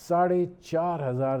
4,500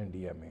NDMA।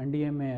NDMA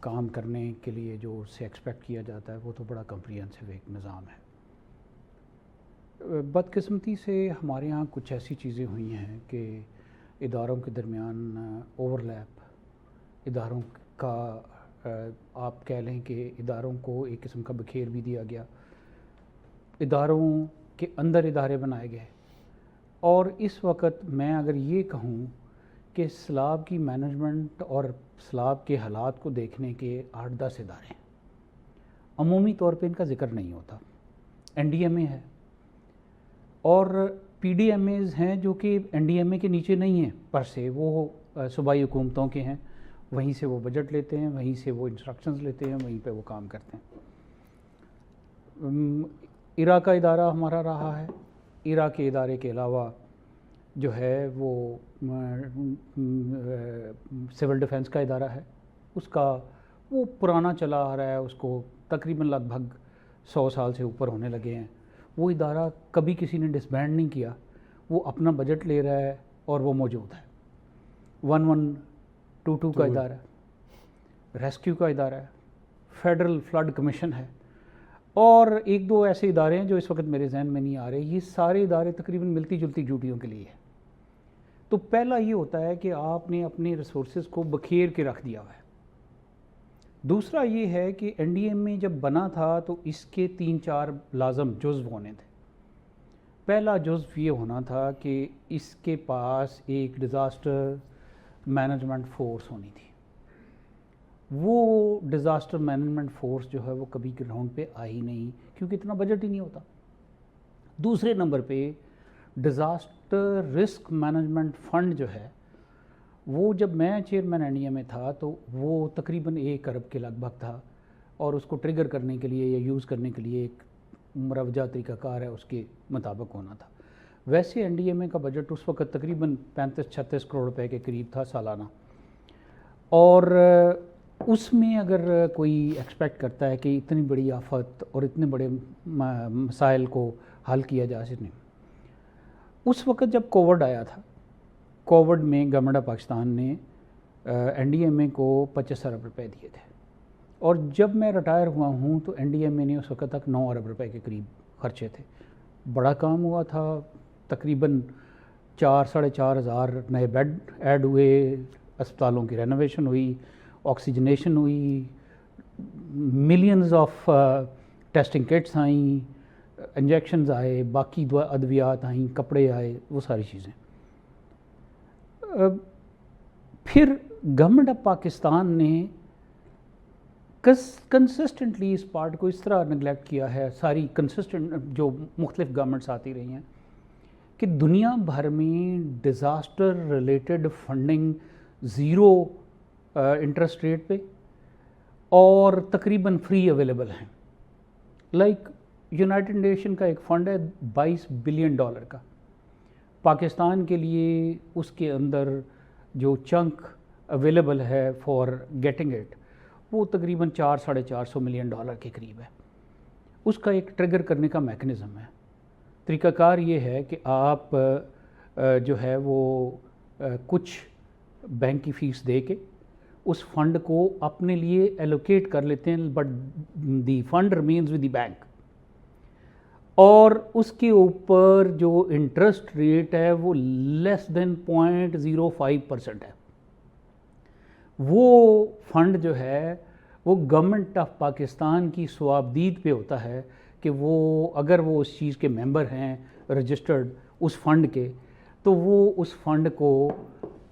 کام کرنے کے لیے جو اس سے ایکسپیکٹ کیا جاتا ہے وہ تو بڑا کمپریہنسو ایک نظام ہے. بدقسمتی سے ہمارے ہاں کچھ ایسی چیزیں ہوئی ہیں کہ اداروں کے درمیان اوور لیپ، اداروں کا آپ کہہ لیں کہ اداروں کو ایک قسم کا بکھیر بھی دیا گیا، اداروں کے اندر ادارے بنائے گئے. اور اس وقت میں اگر یہ کہوں کہ سیلاب کی مینجمنٹ اور سیلاب کے حالات کو دیکھنے کے 8-10 ادارے ہیں، عمومی طور پہ ان کا ذکر نہیں ہوتا. NDMA ہے اور PDMAs ہیں جو کہ NDMA کے نیچے نہیں ہیں پر سے، وہ صوبائی حکومتوں کے ہیں، وہیں سے وہ بجٹ لیتے ہیں، وہیں سے وہ انسٹرکشنز لیتے ہیں، وہیں پہ وہ کام کرتے ہیں. ایرا کا ادارہ ہمارا رہا ہے. ایرا کے ادارے کے علاوہ جو ہے وہ سول ڈیفنس کا ادارہ ہے، اس کا وہ پرانا چلا آ رہا ہے، اس کو تقریباً لگ بھگ 100 سال سے اوپر ہونے لگے ہیں. وہ ادارہ کبھی کسی نے ڈسبینڈ نہیں کیا، وہ اپنا بجٹ لے رہا ہے اور وہ موجود ہے. 1122 کا ادارہ ہے، ریسکیو کا ادارہ ہے، فیڈرل فلڈ کمیشن ہے، اور ایک دو ایسے ادارے ہیں جو اس وقت میرے ذہن میں نہیں آ رہے. یہ سارے ادارے تقریباً ملتی جلتی ڈیوٹیوں کے لیے ہیں. تو پہلا یہ ہوتا ہے کہ آپ نے اپنے ریسورسز کو بکھیر کے رکھ دیا ہوا ہے. دوسرا یہ ہے کہ NDMA جب بنا تھا تو اس کے 3-4 لازم جزو ہونے تھے. پہلا جزو یہ ہونا تھا کہ اس کے پاس ایک ڈیزاسٹر مینجمنٹ فورس ہونی تھی. وہ ڈیزاسٹر مینجمنٹ فورس جو ہے وہ کبھی گراؤنڈ پہ آئی نہیں کیونکہ اتنا بجٹ ہی نہیں ہوتا. دوسرے نمبر پہ ڈیزاسٹر رسک مینجمنٹ فنڈ جو ہے وہ جب میں چیئرمین NDMA تھا تو وہ تقریباً 1 ارب کے لگ بھگ تھا، اور اس کو ٹریگر کرنے کے لیے یا یوز کرنے کے لیے ایک مروجہ طریقہ کار ہے اس کے مطابق ہونا تھا. ویسے NDMA کا بجٹ اس وقت تقریباً 35-36 کروڑ روپے کے قریب تھا سالانہ، اور اس میں اگر کوئی ایکسپیکٹ کرتا ہے کہ اتنی بڑی آفت اور اتنے بڑے مسائل کو حل کیا جا سکے. اس وقت جب کووڈ آیا تھا، کووڈ میں گورنمنٹ آف پاکستان نے NDMA کو 25 ارب روپے دیے تھے، اور جب میں ریٹائر ہوا ہوں تو NDMA نے اس وقت تک 9 ارب روپے کے قریب خرچے تھے. بڑا کام ہوا تھا، تقریباً 4-4.5 ہزار نئے بیڈ ایڈ ہوئے، اسپتالوں کی رینوویشن ہوئی، آکسیجنیشن ہوئی، ملینز آف ٹیسٹنگ کٹس آئیں، انجیکشنز آئے، باقی ادویات آئیں، کپڑے آئے، وہ ساری چیزیں. پھر گورنمنٹ آف پاکستان نے کنسسٹنٹلی اس پارٹ کو اس طرح نگلیکٹ کیا ہے، ساری کنسسٹنٹ جو مختلف گورنمنٹس آتی رہی ہیں، کہ دنیا بھر میں disaster related funding 0 interest rate پہ اور تقریباً فری اویلیبل ہیں. لائک یونائٹڈ نیشن کا ایک فنڈ ہے $22 بلین کا، پاکستان کے لیے اس کے اندر جو چنک اویلیبل ہے فار گیٹنگ اٹ وہ تقریباً $400-450 ملین کے قریب ہے. اس کا ایک ٹریگر کرنے کا میکنزم ہے. طریقہ کار یہ ہے کہ آپ جو ہے وہ کچھ بینک کی فیس دے کے اس فنڈ کو اپنے لیے ایلوکیٹ کر لیتے ہیں، but the fund remains with the bank, اور اس کے اوپر جو انٹرسٹ ریٹ ہے وہ لیس دین 0.05% ہے. وہ فنڈ جو ہے وہ گورنمنٹ آف پاکستان کی صوابدید پہ ہوتا ہے کہ وہ اگر وہ اس چیز کے ممبر ہیں رجسٹرڈ اس فنڈ کے، تو وہ اس فنڈ کو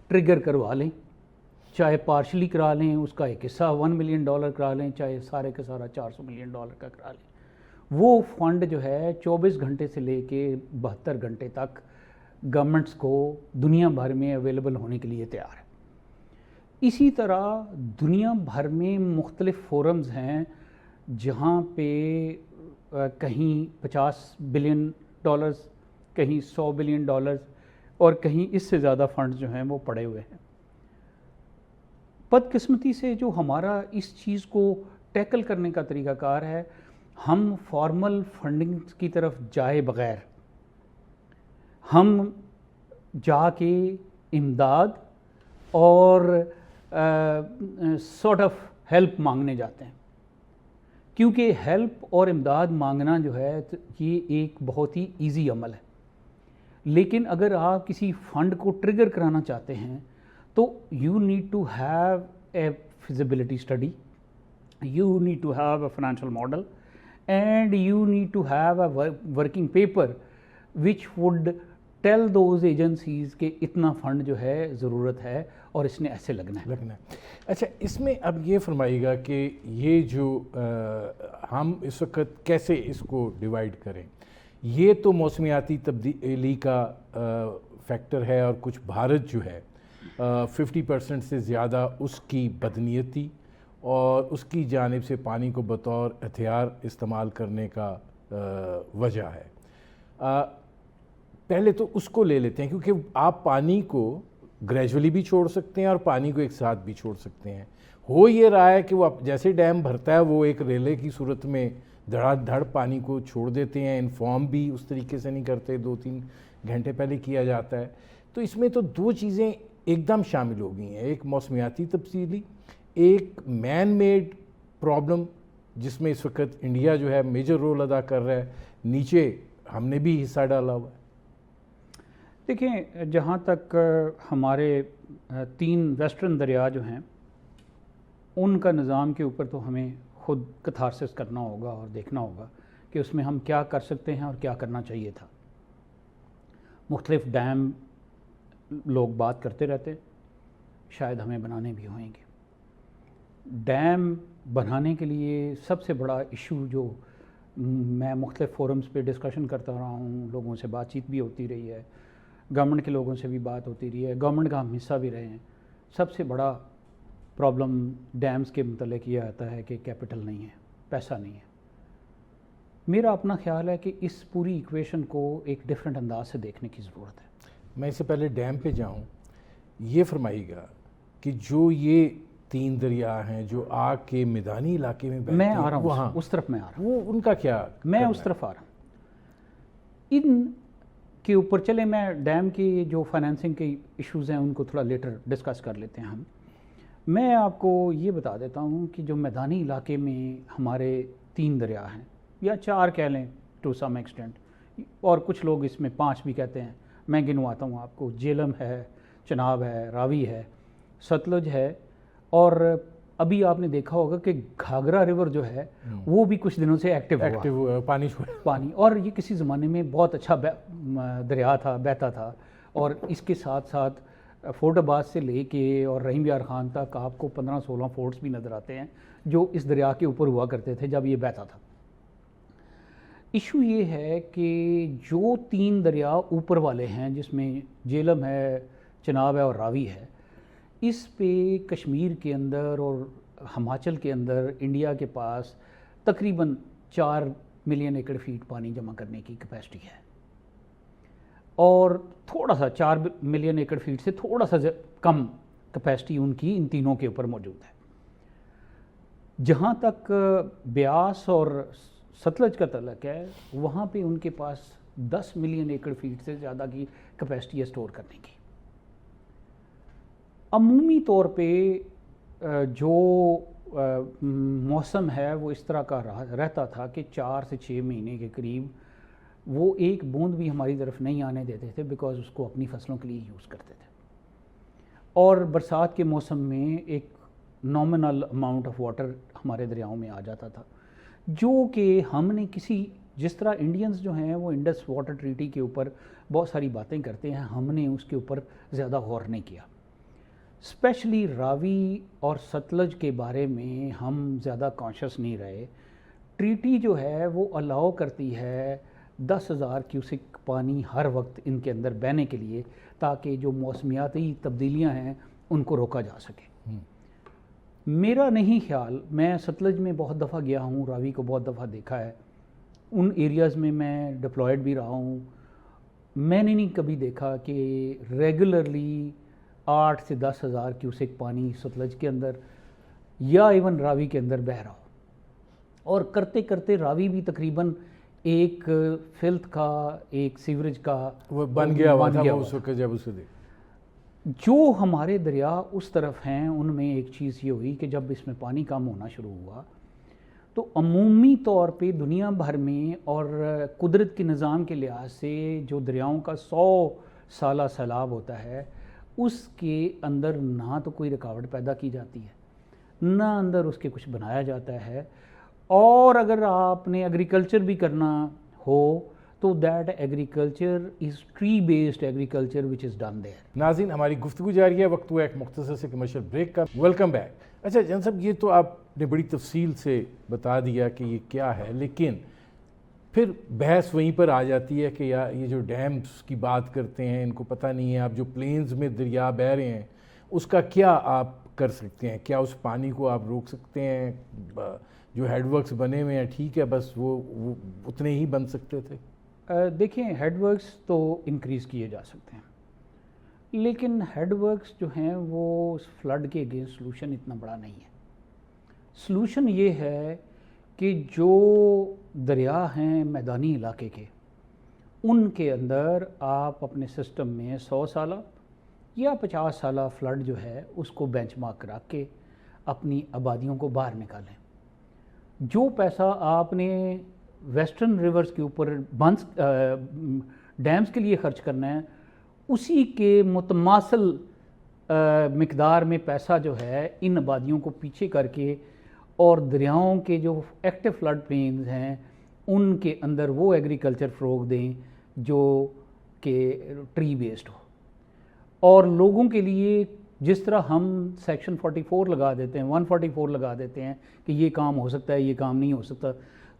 ٹریگر کروا لیں، چاہے پارشلی کرا لیں، اس کا ایک حصہ $1 ملین کرا لیں، چاہے سارے کا سارا $400 ملین کا کرا لیں. وہ فنڈ جو ہے 24 گھنٹے سے لے کے 72 گھنٹے تک گورنمنٹس کو دنیا بھر میں اویلیبل ہونے کے لیے تیار ہے. اسی طرح دنیا بھر میں مختلف فورمز ہیں جہاں پہ کہیں $50 بلین، کہیں $100 بلین اور کہیں اس سے زیادہ فنڈز جو ہیں وہ پڑے ہوئے ہیں. بدقسمتی سے جو ہمارا اس چیز کو ٹیکل کرنے کا طریقہ کار ہے، ہم فارمل فنڈنگ کی طرف جائے بغیر ہم جا کے امداد اور سارٹ آف ہیلپ مانگنے جاتے ہیں، کیونکہ ہیلپ اور امداد مانگنا جو ہے یہ ایک بہت ہی ایزی عمل ہے، لیکن اگر آپ کسی فنڈ کو ٹریگر کرانا چاہتے ہیں تو you need to have a feasibility study, you need to have a financial model, and you need to have a working paper which would tell those agencies کہ اتنا فنڈ جو ہے ضرورت ہے اور اس نے ایسے لگنا ہے. اچھا، اس میں اب یہ فرمائیے گا کہ یہ جو ہم اس وقت کیسے اس کو ڈیوائیڈ کریں؟ یہ تو موسمیاتی تبدیلی کا فیکٹر ہے، اور کچھ بھارت جو ہے 50% سے زیادہ اس کی بدنیتی اور اس کی جانب سے پانی کو بطور ہتھیار استعمال کرنے کا وجہ ہے. پہلے تو اس کو لے لیتے ہیں، کیونکہ آپ پانی کو گریجولی بھی چھوڑ سکتے ہیں اور پانی کو ایک ساتھ بھی چھوڑ سکتے ہیں. ہو یہ رہا ہے کہ وہ جیسے ڈیم بھرتا ہے وہ ایک ریلے کی صورت میں دھڑا دھڑ پانی کو چھوڑ دیتے ہیں، انفارم بھی اس طریقے سے نہیں کرتے، 2-3 گھنٹے پہلے کیا جاتا ہے. تو اس میں تو دو چیزیں ایک دم شامل ہو گئی ہیں، ایک موسمیاتی تبدیلی، ایک مین میڈ پرابلم جس میں اس وقت انڈیا جو ہے میجر رول ادا کر رہا ہے، نیچے ہم نے بھی حصہ ڈالا ہوا ہے. دیکھیں، جہاں تک ہمارے 3 ویسٹرن دریا جو ہیں ان کا نظام کے اوپر تو ہمیں خود کتھارسس کرنا ہوگا اور دیکھنا ہوگا کہ اس میں ہم کیا کر سکتے ہیں اور کیا کرنا چاہیے تھا. مختلف ڈیم لوگ بات کرتے رہتے، شاید ہمیں بنانے بھی ہوئیں گے. ڈیم بنانے کے لیے سب سے بڑا ایشو جو میں مختلف فورمز پہ ڈسکشن کرتا رہا ہوں، لوگوں سے بات چیت بھی ہوتی رہی ہے، گورنمنٹ کے لوگوں سے بھی بات ہوتی رہی ہے، گورنمنٹ کا ہم حصہ بھی رہے ہیں، سب سے بڑا پرابلم ڈیمز کے متعلق یہ آتا ہے کہ کیپٹل نہیں ہے، پیسہ نہیں ہے. میرا اپنا خیال ہے کہ اس پوری ایکویشن کو ایک ڈیفرنٹ انداز سے دیکھنے کی ضرورت ہے. میں اس سے پہلے ڈیم پہ جاؤں، یہ فرمائیے گا کہ جو یہ 3 دریا ہیں جو آگ کے میدانی علاقے میں بہتے ہیں، میں آ رہا ہوں وہاں اس طرف، میں آ رہا ہوں، وہ ان کا کیا؟ میں اس طرف آ رہا ہوں. ان کے اوپر چلیں، میں ڈیم کی جو فائنینسنگ کے ایشوز ہیں ان کو تھوڑا لیٹر ڈسکس کر لیتے ہیں ہم. میں آپ کو یہ بتا دیتا ہوں کہ جو میدانی علاقے میں ہمارے 3 دریا ہیں یا 4 کہہ لیں ٹو سم ایکسٹینٹ، اور کچھ لوگ اس میں 5 بھی کہتے ہیں، میں گنواتا ہوں آپ کو. جیلم ہے، چناب ہے، راوی ہے، ستلج ہے، اور ابھی آپ نے دیکھا ہوگا کہ گھاگرا ریور جو ہے وہ بھی کچھ دنوں سے ایکٹیو ہوا، پانی، اور یہ کسی زمانے میں بہت اچھا دریا تھا، بہتا تھا. اور اس کے ساتھ ساتھ فورٹ آباد سے لے کے اور رحیم یار خان تک آپ کو 15-16 فورٹس بھی نظر آتے ہیں جو اس دریا کے اوپر ہوا کرتے تھے جب یہ بہتا تھا. ایشو یہ ہے کہ جو 3 دریا اوپر والے ہیں جس میں جیلم ہے، چناب ہے اور راوی ہے، اس پہ کشمیر کے اندر اور ہماچل کے اندر انڈیا کے پاس تقریباً 4 ملین ایکڑ فیٹ پانی جمع کرنے کی کیپیسٹی ہے، اور تھوڑا سا 4 ملین ایکڑ فیٹ سے تھوڑا سا کم کیپیسٹی ان کی ان تینوں کے اوپر موجود ہے. جہاں تک بیاس اور ستلج کا تعلق ہے، وہاں پہ ان کے پاس 10 ملین ایکڑ فیٹ سے زیادہ کی کیپیسٹی ہے اسٹور کرنے کی. عمومی طور پہ جو موسم ہے وہ اس طرح کا رہتا تھا کہ 4 سے 6 مہینے کے قریب وہ ایک بوند بھی ہماری طرف نہیں آنے دیتے تھے، بیکاز اس کو اپنی فصلوں کے لیے یوز کرتے تھے. اور برسات کے موسم میں ایک نامنل اماؤنٹ آف واٹر ہمارے دریاؤں میں آ جاتا تھا، جو کہ ہم نے جس طرح انڈینز جو ہیں وہ انڈس واٹر ٹریٹی کے اوپر بہت ساری باتیں کرتے ہیں، ہم نے اس کے اوپر زیادہ غور نہیں کیا. اسپیشلی راوی اور ستلج کے بارے میں ہم زیادہ کانشیس نہیں رہے. ٹریٹی جو ہے وہ الاؤ کرتی ہے 10,000 کیوسک پانی ہر وقت ان کے اندر بہنے کے لیے، تاکہ جو موسمیاتی تبدیلیاں ہیں ان کو روکا جا سکے. میرا نہیں خیال، میں ستلج میں بہت دفعہ گیا ہوں، راوی کو بہت دفعہ دیکھا ہے، ان ایریاز میں میں ڈپلائڈ بھی رہا ہوں. میں نے نہیں کبھی دیکھا کہ ریگولرلی 8 سے 10,000 کیوسک پانی ستلج کے اندر یا ایون راوی کے اندر بہہ رہا ہو. اور کرتے کرتے راوی بھی تقریباً ایک فلتھ کا، ایک سیوریج کا وہ بن گیا ہوا تھا اس وقت جب اسے دیکھ. جو ہمارے دریا اس طرف ہیں ان میں ایک چیز یہ ہوئی کہ جب اس میں پانی کم ہونا شروع ہوا تو عمومی طور پہ دنیا بھر میں اور قدرت کے نظام کے لحاظ سے جو دریاؤں کا 100 سالہ سیلاب ہوتا ہے اس کے اندر نہ تو کوئی رکاوٹ پیدا کی جاتی ہے نہ اندر اس کے کچھ بنایا جاتا ہے، اور اگر آپ نے ایگریکلچر بھی کرنا ہو تو that agriculture is tree based agriculture which is done there. ناظرین، ہماری گفتگو جاری ہے، وقت ہوا ایک مختصر سے کمرشل بریک کا۔ Welcome back. اچھا جان صاحب، یہ تو آپ نے بڑی تفصیل سے بتا دیا کہ یہ کیا ہے، لیکن پھر بحث وہیں پر آ جاتی ہے کہ یہ جو ڈیمز کی بات کرتے ہیں ان کو پتہ نہیں ہے، آپ جو پلینز میں دریا بہہ رہے ہیں اس کا کیا آپ کر سکتے ہیں؟ کیا اس پانی کو آپ روک سکتے ہیں؟ جو ہیڈ ورکس بنے ہوئے ہیں ٹھیک ہے، بس وہ اتنے ہی بن سکتے تھے؟ دیکھیں، ہیڈ ورکس تو انکریز کیے جا سکتے ہیں، لیکن ہیڈ ورکس جو ہیں وہ فلڈ کے اگینسٹ سلوشن اتنا بڑا نہیں ہے۔ سلوشن یہ ہے کہ جو دریا ہیں میدانی علاقے کے، ان کے اندر آپ اپنے سسٹم میں 100 سالہ یا 50 سالہ فلڈ جو ہے اس کو بینچ مارک رکھ کے اپنی آبادیوں کو باہر نکالیں۔ جو پیسہ آپ نے ویسٹرن ریورز کے اوپر ڈیمز کے لیے خرچ کرنا ہے، اسی کے متماثل مقدار میں پیسہ جو ہے ان آبادیوں کو پیچھے کر کے اور دریاؤں کے جو ایکٹیو فلڈ پلینز ہیں ان کے اندر وہ ایگریکلچر فروغ دیں جو کہ ٹری بیسڈ ہو، اور لوگوں کے لیے جس طرح ہم سیکشن 44 لگا دیتے ہیں، 144 لگا دیتے ہیں کہ یہ کام ہو سکتا ہے، یہ کام نہیں ہو سکتا،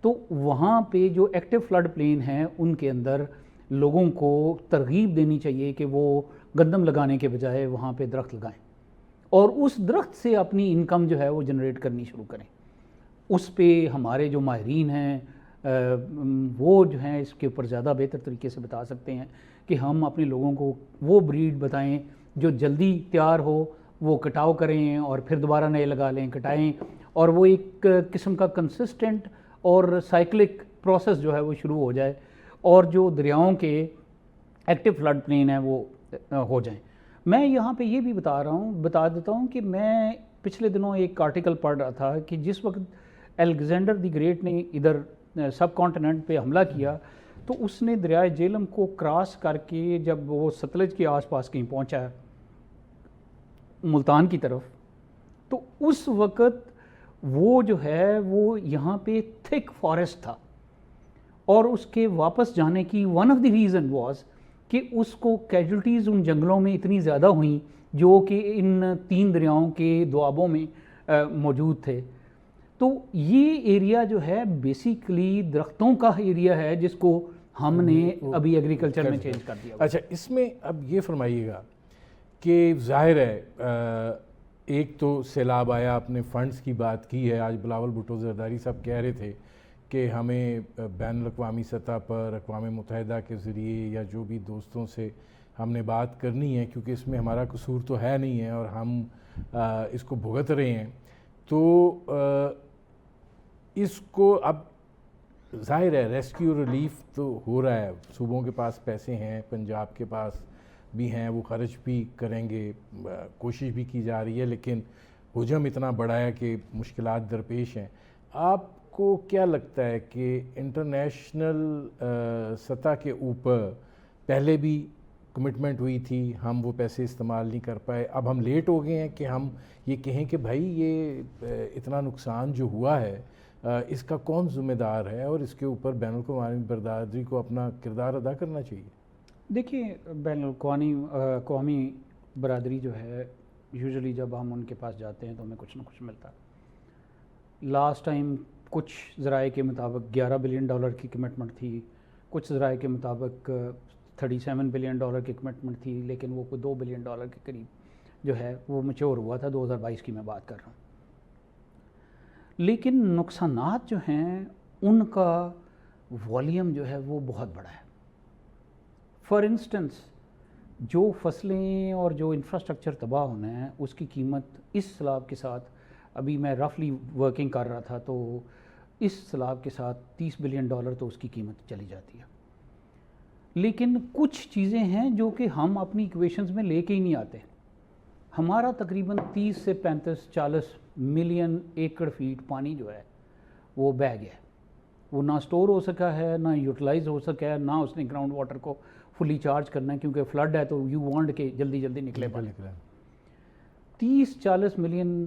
تو وہاں پہ جو ایکٹیو فلڈ پلین ہیں ان کے اندر لوگوں کو ترغیب دینی چاہیے کہ وہ گندم لگانے کے بجائے وہاں پہ درخت لگائیں اور اس درخت سے اپنی انکم جو ہے وہ جنریٹ کرنی شروع کریں۔ اس پہ ہمارے جو ماہرین ہیں وہ جو ہیں اس کے اوپر زیادہ بہتر طریقے سے بتا سکتے ہیں کہ ہم اپنے لوگوں کو وہ بریڈ بتائیں جو جلدی تیار ہو، وہ کٹاؤ کریں اور پھر دوبارہ نئے لگا لیں، کٹائیں، اور وہ ایک قسم کا کنسسٹنٹ اور سائیکلک پروسیس جو ہے وہ شروع ہو جائے اور جو دریاؤں کے ایکٹیو فلڈ پلین ہیں وہ ہو جائیں۔ میں یہاں پہ یہ بھی بتا دیتا ہوں کہ میں پچھلے دنوں ایک آرٹیکل پڑھ رہا تھا کہ جس وقت الیگزینڈر دی گریٹ نے ادھر سب کانٹیننٹ پہ حملہ کیا تو اس نے دریائے جہلم کو کراس کر کے جب وہ ستلج کے آس پاس کہیں پہنچا ملتان کی طرف، تو اس وقت وہ جو ہے وہ یہاں پہ تھک فارسٹ تھا، اور اس کے واپس جانے کی one of the reason was کہ اس کو کیجولٹیز ان جنگلوں میں اتنی زیادہ ہوئیں جو کہ ان 3 دریاؤں کے دوآبوں میں موجود تھے۔ تو یہ ایریا جو ہے بیسیکلی درختوں کا ایریا ہے جس کو ہم نے ابھی ایگریکلچر میں چینج کر دیا۔ اچھا، اس میں اب یہ فرمائیے گا کہ ظاہر ہے ایک تو سیلاب آیا، آپ نے فنڈز کی بات کی ہے، آج بلاول بھٹو زرداری صاحب کہہ رہے تھے کہ ہمیں بین الاقوامی سطح پر اقوام متحدہ کے ذریعے یا جو بھی دوستوں سے ہم نے بات کرنی ہے، کیونکہ اس میں ہمارا قصور تو ہے نہیں ہے اور ہم اس کو بھگت رہے ہیں، تو اس کو اب ظاہر ہے ریسکیو ریلیف تو ہو رہا ہے، صوبوں کے پاس پیسے ہیں، پنجاب کے پاس بھی ہیں، وہ خرچ بھی کریں گے، کوشش بھی کی جا رہی ہے، لیکن حجم اتنا بڑا ہے کہ مشکلات درپیش ہیں۔ آپ کو کیا لگتا ہے کہ انٹرنیشنل سطح کے اوپر پہلے بھی کمٹمنٹ ہوئی تھی، ہم وہ پیسے استعمال نہیں کر پائے، اب ہم لیٹ ہو گئے ہیں کہ ہم یہ کہیں کہ بھائی یہ اتنا نقصان جو ہوا ہے اس کا کون ذمہ دار ہے اور اس کے اوپر بین الاقوامی برادری کو اپنا کردار ادا کرنا چاہیے؟ دیکھیے، بین الاقوامی برادری جو ہے یوزلی جب ہم ان کے پاس جاتے ہیں تو ہمیں کچھ نہ کچھ ملتا ہے۔ لاسٹ ٹائم کچھ ذرائع کے مطابق $11 بلین کی کمٹمنٹ تھی، کچھ ذرائع کے مطابق $37 بلین کی کمٹمنٹ تھی، لیکن وہ کوئی $2 بلین کے قریب جو ہے وہ میچور ہوا تھا، 2022 کی میں بات کر رہا ہوں۔ لیکن نقصانات جو ہیں ان کا والیوم جو ہے وہ بہت بڑا ہے۔ فار انسٹنس، جو فصلیں اور جو انفراسٹرکچر تباہ ہونا ہے اس کی قیمت اس سیلاب کے ساتھ، ابھی میں رفلی ورکنگ کر رہا تھا، تو اس سیلاب کے ساتھ $30 بلین تو اس کی قیمت چلی جاتی ہے۔ لیکن کچھ چیزیں ہیں جو کہ ہم اپنی ایکویشنز میں لے کے ہی نہیں آتے۔ ہمارا تقریباً 30 سے 35-40 ملین ایکڑ فیٹ پانی جو ہے وہ بہہ گیا ہے. وہ نہ سٹور ہو سکا ہے، نہ یوٹیلائز ہو سکا ہے، نہ اس نے گراؤنڈ واٹر کو فلی چارج کرنا ہے، کیونکہ فلڈ ہے تو یو وانٹ کہ جلدی جلدی نکلے پانی. 30-40 ملین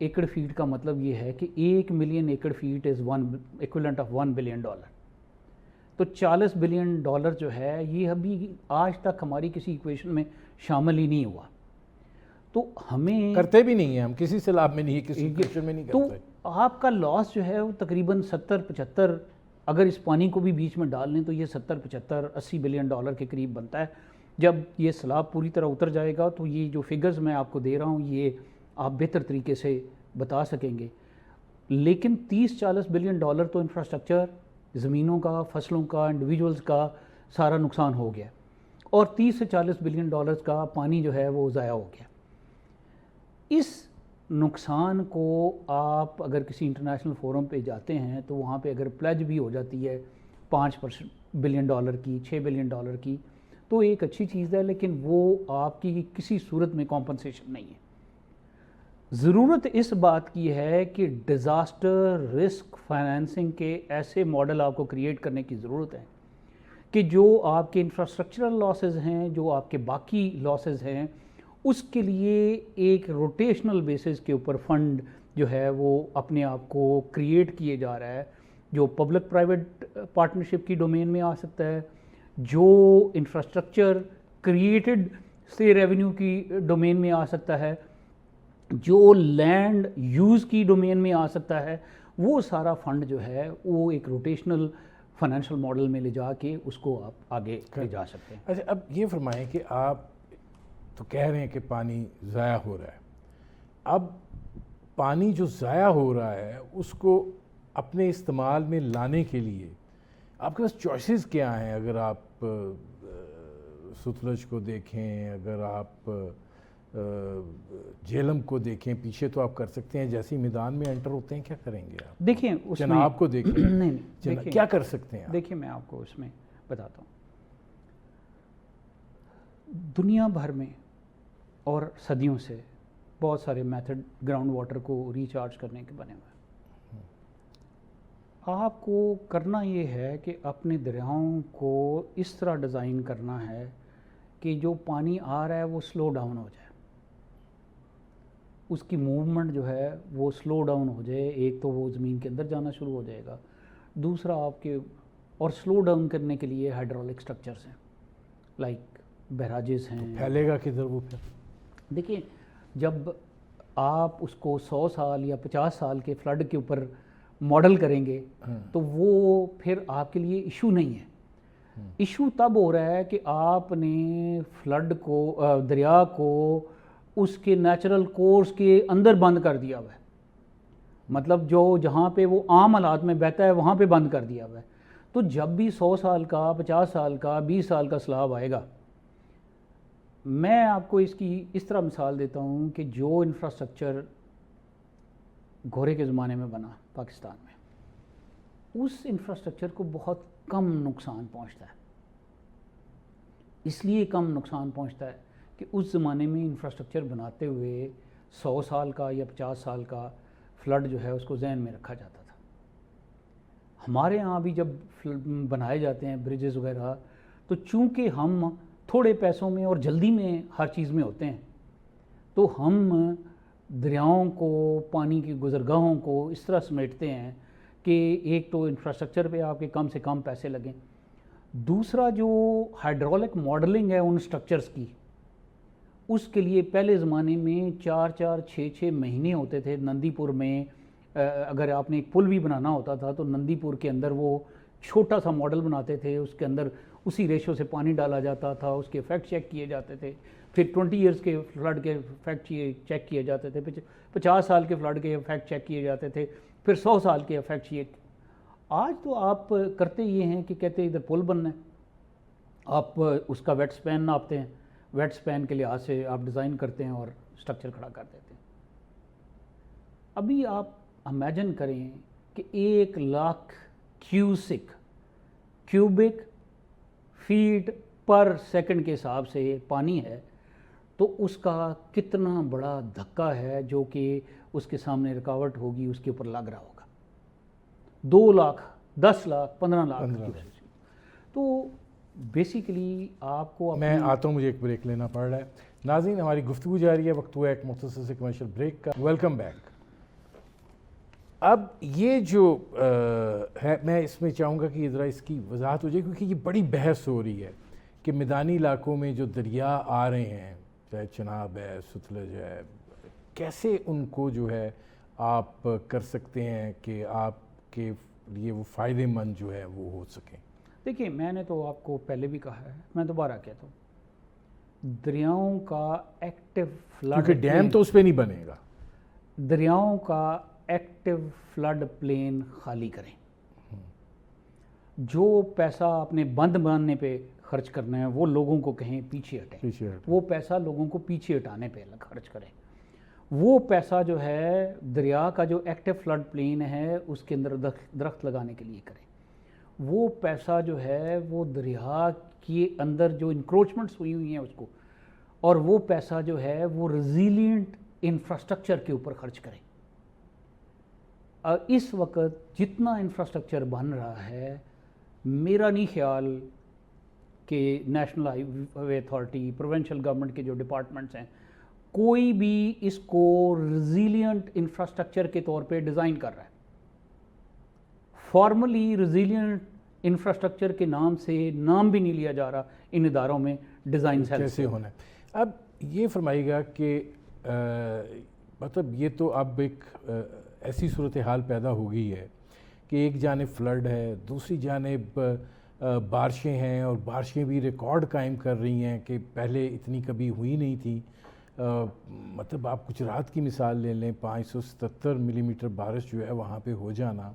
ایکڑ فیٹ کا مطلب یہ ہے کہ 1 million acre feet is equivalent of $1 billion. تو $40 بلین جو ہے یہ ابھی آج تک ہماری کسی ایکویشن میں شامل ہی نہیں ہوا. تو ہمیں کرتے بھی نہیں ہیں ہم، کسی سیلاب میں نہیں، کسی ایکویشن میں نہیں تو کرتے. آپ کا لاس جو ہے وہ تقریباً 70-75، اگر اس پانی کو بھی بیچ میں ڈال لیں تو یہ 70-75-80 بلین ڈالر کے قریب بنتا ہے. جب یہ سیلاب پوری طرح اتر جائے گا تو یہ جو فگرز میں آپ کو دے رہا ہوں یہ آپ بہتر طریقے سے بتا سکیں گے. لیکن 30-40 بلین ڈالر تو انفراسٹرکچر، زمینوں کا، فصلوں کا، انڈیویجولز کا سارا نقصان ہو گیا، اور 30 سے 40 بلین ڈالرز کا پانی جو ہے وہ ضائع ہو گیا. اس نقصان کو آپ اگر کسی انٹرنیشنل فورم پہ جاتے ہیں تو وہاں پہ اگر پلیج بھی ہو جاتی ہے 5 بلین ڈالر کی، 6 بلین ڈالر کی، تو ایک اچھی چیز ہے، لیکن وہ آپ کی کسی صورت میں کمپنسیشن نہیں ہے. ضرورت اس بات کی ہے کہ ڈیزاسٹر رسک فائنینسنگ کے ایسے ماڈل آپ کو کریٹ کرنے کی ضرورت ہے کہ جو آپ کے انفراسٹرکچرل لاسز ہیں، جو آپ کے باقی لاسز ہیں، اس کے لیے ایک روٹیشنل بیسس کے اوپر فنڈ جو ہے وہ اپنے آپ کو کریٹ کیے جا رہا ہے، جو پبلک پرائیویٹ پارٹنرشپ کی ڈومین میں آ سکتا ہے، جو انفراسٹرکچر کریٹڈ سے ریونیو کی ڈومین میں آ سکتا ہے، جو لینڈ یوز کی ڈومین میں آ سکتا ہے. وہ سارا فنڈ جو ہے وہ ایک روٹیشنل فائنینشیل ماڈل میں لے جا کے اس کو آپ آگے لے جا سکتے ہیں. اچھا، اب یہ فرمائیں کہ آپ تو کہہ رہے ہیں کہ پانی ضائع ہو رہا ہے. اب پانی جو ضائع ہو رہا ہے اس کو اپنے استعمال میں لانے کے لیے آپ کے پاس چوائسیز کیا ہیں؟ اگر آپ ستلج کو دیکھیں، اگر آپ جہلم کو دیکھیں، پیچھے تو آپ کر سکتے ہیں، جیسے میدان میں انٹر ہوتے ہیں کیا کریں گے آپ؟ دیکھیں اس میں چناب کو دیکھیں، نہیں کیا کر سکتے ہیں آپ؟ دیکھیں میں آپ کو اس میں بتاتا ہوں. دنیا بھر میں اور صدیوں سے بہت سارے میتھڈ گراؤنڈ واٹر کو ریچارج کرنے کے بنے ہوئے ہیں. آپ کو کرنا یہ ہے کہ اپنے دریاؤں کو اس طرح ڈیزائن کرنا ہے کہ جو پانی آ رہا ہے وہ سلو ڈاؤن ہو جائے، اس کی موومنٹ جو ہے وہ سلو ڈاؤن ہو جائے. ایک تو وہ زمین کے اندر جانا شروع ہو جائے گا، دوسرا آپ کے اور سلو ڈاؤن کرنے کے لیے ہائیڈرولک سٹرکچرز ہیں، لائک بیراجز ہیں. پھیلے گا کدھر وہ پھر؟ دیکھیں جب آپ اس کو 100 سال یا 50 سال کے فلڈ کے اوپر ماڈل کریں گے تو وہ پھر آپ کے لیے ایشو نہیں ہے. ایشو تب ہو رہا ہے کہ آپ نے فلڈ کو، دریا کو اس کے نیچرل کورس کے اندر بند کر دیا ہوا ہے. مطلب جو جہاں پہ وہ عام حالات میں بہتا ہے وہاں پہ بند کر دیا ہوا ہے. تو جب بھی 100 سال کا، 50 سال کا، 20 سال کا سیلاب آئے گا، میں آپ کو اس کی اس طرح مثال دیتا ہوں کہ جو انفراسٹرکچر گھوڑے کے زمانے میں بنا پاکستان میں، اس انفراسٹرکچر کو بہت کم نقصان پہنچتا ہے. اس لیے کم نقصان پہنچتا ہے کہ اس زمانے میں انفراسٹرکچر بناتے ہوئے 100 سال کا یا 50 سال کا فلڈ جو ہے اس کو ذہن میں رکھا جاتا تھا. ہمارے ہاں بھی جب بنائے جاتے ہیں بریجز وغیرہ، تو چونکہ ہم تھوڑے پیسوں میں اور جلدی میں ہر چیز میں ہوتے ہیں، تو ہم دریاؤں کو، پانی کی گزرگاہوں کو اس طرح سمیٹتے ہیں کہ ایک تو انفراسٹرکچر پہ آپ کے کم سے کم پیسے لگیں، دوسرا جو ہائیڈرولک ماڈلنگ ہے ان سٹرکچرز کی، اس کے لیے پہلے زمانے میں 4-4 6-6 مہینے ہوتے تھے. نندی پور میں اگر آپ نے ایک پل بھی بنانا ہوتا تھا تو نندی پور کے اندر وہ چھوٹا سا ماڈل بناتے تھے، اس کے اندر اسی ریشو سے پانی ڈالا جاتا تھا، اس کے افیکٹ چیک کیے جاتے تھے، پھر 20 ایئرس کے فلڈ کے افیکٹ چیک کیے جاتے تھے، 50 سال کے فلڈ کے افیکٹ چیک کیے جاتے تھے، پھر 100 سال کے افیکٹ چیک. آج تو آپ کرتے یہ ہیں کہ کہتے ہیں ادھر پل بننا ہے، آپ اس کا ویٹ سپین ناپتے ہیں، ویٹ سپین کے لحاظ سے آپ ڈیزائن کرتے ہیں اور سٹرکچر کھڑا کر دیتے ہیں. ابھی آپ امیجن کریں کہ 1,00,000 کیوبک فیٹ پر سیکنڈ کے حساب سے پانی ہے، تو اس کا کتنا بڑا دھکا ہے جو کہ اس کے سامنے رکاوٹ ہوگی اس کے اوپر لگ رہا ہوگا. 2 لاکھ 10 لاکھ 15 لاکھ. تو بیسیکلی آپ کو میں آتا ہوں, مجھے ایک بریک لینا پڑ رہا ہے. ناظرین, ہماری گفتگو جاری ہے, وقت ہوا ہے ایک مختصر سے کمرشل بریک کا. Welcome back. اب یہ جو ہے, میں اس میں چاہوں گا کہ ذرا اس کی وضاحت ہو جائے, کیونکہ یہ بڑی بحث ہو رہی ہے کہ میدانی علاقوں میں جو دریا آ رہے ہیں, چاہے چناب ہے, ستلج ہے, کیسے ان کو جو ہے آپ کر سکتے ہیں کہ آپ کے لیے وہ فائدے مند جو ہے وہ ہو سکیں. دیکھیے, میں نے تو آپ کو پہلے بھی کہا ہے, میں دوبارہ کہتا ہوں, دریاؤں کا ایکٹیو فلڈ, کیونکہ ڈیم تو اس پہ نہیں بنے گا, دریاؤں کا ایکٹیو فلڈ پلین خالی کریں. جو پیسہ اپنے بند باندھنے پہ خرچ کرنا ہے وہ لوگوں کو کہیں پیچھے ہٹیں, وہ پیسہ لوگوں کو پیچھے ہٹانے پہ خرچ کریں. وہ پیسہ جو ہے دریا کا جو ایکٹیو فلڈ پلین ہے اس کے اندر درخت لگانے کے لیے کریں. وہ پیسہ جو ہے وہ دریا کے اندر جو انکروچمنٹس ہوئی ہیں اس کو, اور وہ پیسہ جو ہے وہ ریزیلینٹ انفراسٹرکچر کے اوپر خرچ کریں. اس وقت جتنا انفراسٹرکچر بن رہا ہے, میرا نہیں خیال کہ نیشنل ہائی وے اتھارٹی, پروونشل گورنمنٹ کے جو ڈپارٹمنٹس ہیں, کوئی بھی اس کو ریزیلینٹ انفراسٹرکچر کے طور پہ ڈیزائن کر رہا ہے. فارملی ریزیلینٹ انفراسٹرکچر کے نام سے نام بھی نہیں لیا جا رہا ان اداروں میں ڈیزائن کیسے ہونا ہے. اب یہ فرمائیے گا کہ مطلب یہ تو اب ایک ایسی صورتحال پیدا ہو گئی ہے کہ ایک جانب فلڈ ہے, دوسری جانب بارشیں ہیں, اور بارشیں بھی ریکارڈ قائم کر رہی ہیں کہ پہلے اتنی کبھی ہوئی نہیں تھی. مطلب آپ گجرات کی مثال لے لیں, 577 ملی میٹر بارش جو ہے وہاں پہ ہو جانا.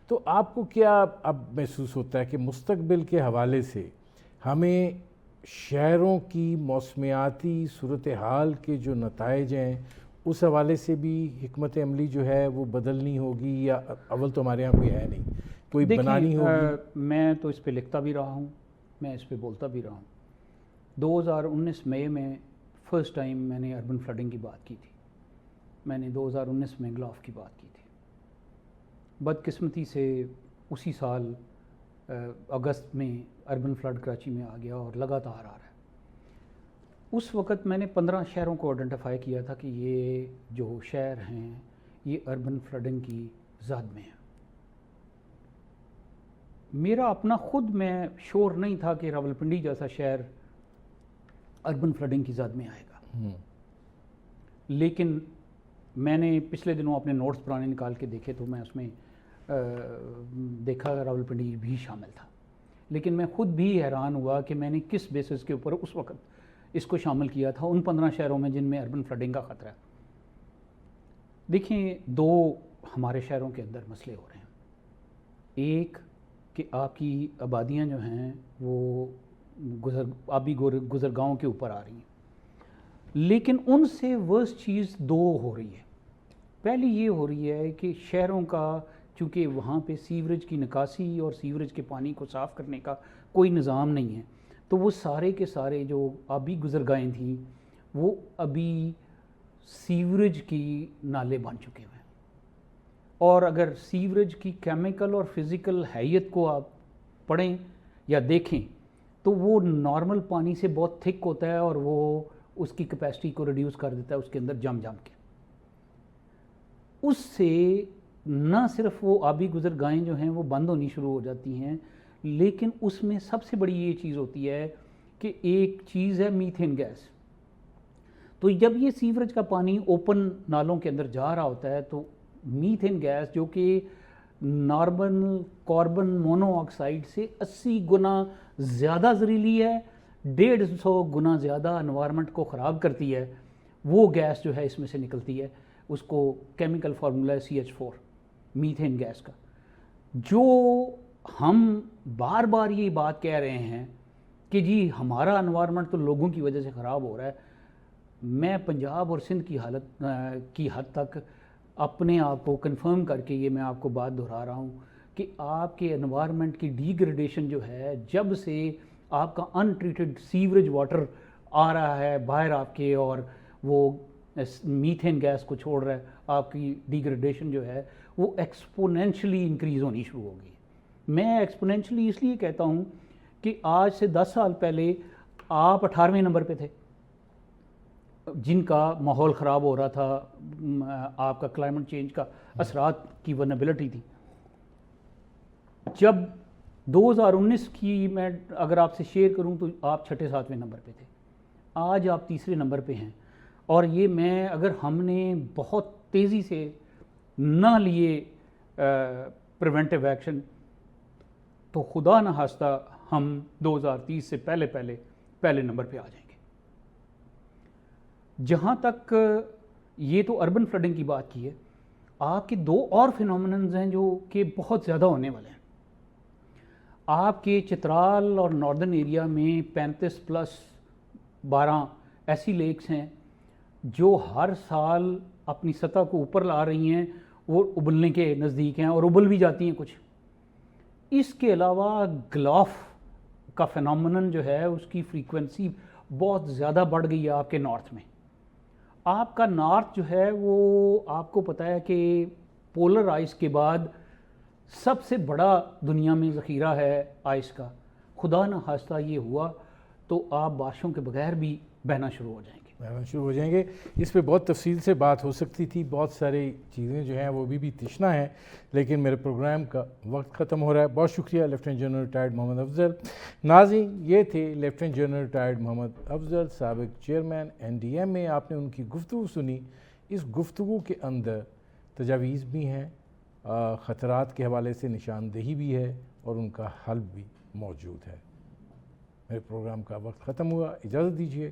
تو آپ کو کیا اب محسوس ہوتا ہے کہ مستقبل کے حوالے سے ہمیں شہروں کی موسمیاتی صورتحال کے جو نتائج ہیں اس حوالے سے بھی حکمت عملی جو ہے وہ بدلنی ہوگی, یا اول تو ہمارے یہاں کوئی ہے نہیں, کوئی بنانی ہوگی؟ میں تو اس پہ لکھتا بھی رہا ہوں, میں اس پہ بولتا بھی رہا ہوں. 2019 مئی میں فرسٹ ٹائم میں نے اربن فلڈنگ کی بات کی تھی. میں نے 2019 میں گلاف کی بات کی تھی. بدقسمتی سے اسی سال اگست میں اربن فلڈ کراچی میں آ گیا اور لگاتار آ رہا ہے. اس وقت میں نے 15 شہروں کو آئیڈینٹیفائی کیا تھا کہ یہ جو شہر ہیں یہ اربن فلڈنگ کی زد میں ہیں. میرا اپنا خود میں شور نہیں تھا کہ راولپنڈی جیسا شہر اربن فلڈنگ کی زد میں آئے گا, لیکن میں نے پچھلے دنوں اپنے نوٹس پرانے نکال کے دیکھے تو میں اس میں دیکھا راولپنڈی بھی شامل تھا. لیکن میں خود بھی حیران ہوا کہ میں نے کس بیسس کے اوپر اس وقت اس کو شامل کیا تھا ان 15 شہروں میں جن میں اربن فلڈنگ کا خطرہ ہے. دیکھیں, 2 ہمارے شہروں کے اندر مسئلے ہو رہے ہیں. ایک کہ آپ کی آبادیاں جو ہیں وہ آبی گزرگاہوں کے اوپر آ رہی ہیں, لیکن ان سے ورسٹ چیز 2 ہو رہی ہے. پہلی یہ ہو رہی ہے کہ شہروں کا چونکہ وہاں پہ سیوریج کی نکاسی اور سیوریج کے پانی کو صاف کرنے کا کوئی نظام نہیں ہے, تو وہ سارے کے سارے جو آبی گزرگاہیں تھیں وہ ابھی سیوریج کی نالے بن چکے ہوئے ہیں. اور اگر سیوریج کی کیمیکل اور فزیکل حیت کو آپ پڑھیں یا دیکھیں تو وہ نارمل پانی سے بہت تھک ہوتا ہے اور وہ اس کی کیپیسٹی کو ریڈیوس کر دیتا ہے اس کے اندر جم کے. اس سے نہ صرف وہ آبی گزرگاہیں جو ہیں وہ بند ہونی شروع ہو جاتی ہیں, لیکن اس میں سب سے بڑی یہ چیز ہوتی ہے کہ ایک چیز ہے میتھین گیس. تو جب یہ سیوریج کا پانی اوپن نالوں کے اندر جا رہا ہوتا ہے تو میتھین گیس جو کہ نارمل کاربن مونو آکسائڈ سے 80 گنا زیادہ زہریلی ہے, 150 گنا زیادہ انوائرمنٹ کو خراب کرتی ہے, وہ گیس جو ہے اس میں سے نکلتی ہے. اس کو کیمیکل فارمولا ہے CH4 میتھین گیس کا. جو ہم بار بار یہ بات کہہ رہے ہیں کہ جی ہمارا انوائرمنٹ تو لوگوں کی وجہ سے خراب ہو رہا ہے, میں پنجاب اور سندھ کی حالت کی حد تک اپنے آپ کو کنفرم کر کے یہ میں آپ کو بات دہرا رہا ہوں کہ آپ کے انوائرمنٹ کی ڈیگریڈیشن جو ہے جب سے آپ کا ان ٹریٹڈ سیوریج واٹر آ رہا ہے باہر آپ کے اور وہ میتھین گیس کو چھوڑ رہا ہے، آپ کی ڈیگریڈیشن جو ہے وہ ایکسپونینشلی انکریز ہونی شروع ہوگی. میں ایکسپونینشلی اس لیے کہتا ہوں کہ آج سے 10 سال پہلے آپ 18ویں نمبر پہ تھے جن کا ماحول خراب ہو رہا تھا، آپ کا کلائمیٹ چینج کا اثرات کی ونیبلٹی تھی. جب 2019 کی میں اگر آپ سے شیئر کروں تو آپ 6-7ویں نمبر پہ تھے، آج آپ 3رے نمبر پہ ہیں. اور یہ میں اگر ہم نے بہت تیزی سے نہ لیے پریونٹیو ایکشن تو خدا نہ خواستہ ہم 2030 سے پہلے نمبر پہ آ جائیں گے. جہاں تک یہ تو اربن فلڈنگ کی بات کی ہے، آپ کے 2 اور فینومیننز ہیں جو کہ بہت زیادہ ہونے والے ہیں. آپ کے چترال اور ناردرن ایریا میں 35+12 ایسی لیکس ہیں جو ہر سال اپنی سطح کو اوپر لا رہی ہیں، وہ ابلنے کے نزدیک ہیں اور ابل بھی جاتی ہیں کچھ. اس کے علاوہ گلاف کا فینومینن جو ہے اس کی فریکوینسی بہت زیادہ بڑھ گئی ہے آپ کے نارتھ میں. آپ کا نارتھ جو ہے وہ آپ کو پتہ ہے کہ پولر آئس کے بعد سب سے بڑا دنیا میں ذخیرہ ہے آئس کا. خدا نہ خواستہ یہ ہوا تو آپ بارشوں کے بغیر بھی بہنا شروع ہو جائیں گے. اس پہ بہت تفصیل سے بات ہو سکتی تھی، بہت ساری چیزیں جو ہیں وہ بھی تشنا ہیں، لیکن میرے پروگرام کا وقت ختم ہو رہا ہے. بہت شکریہ لیفٹیننٹ جنرل ریٹائرڈ محمد افضل. ناظرین، یہ تھے لیفٹیننٹ جنرل ریٹائرڈ محمد افضل، سابق چیئرمین NDMA. آپ نے ان کی گفتگو سنی. اس گفتگو کے اندر تجاویز بھی ہیں، خطرات کے حوالے سے نشاندہی بھی ہے اور ان کا حل بھی موجود ہے. میرے پروگرام کا وقت ختم ہوا، اجازت دیجیے.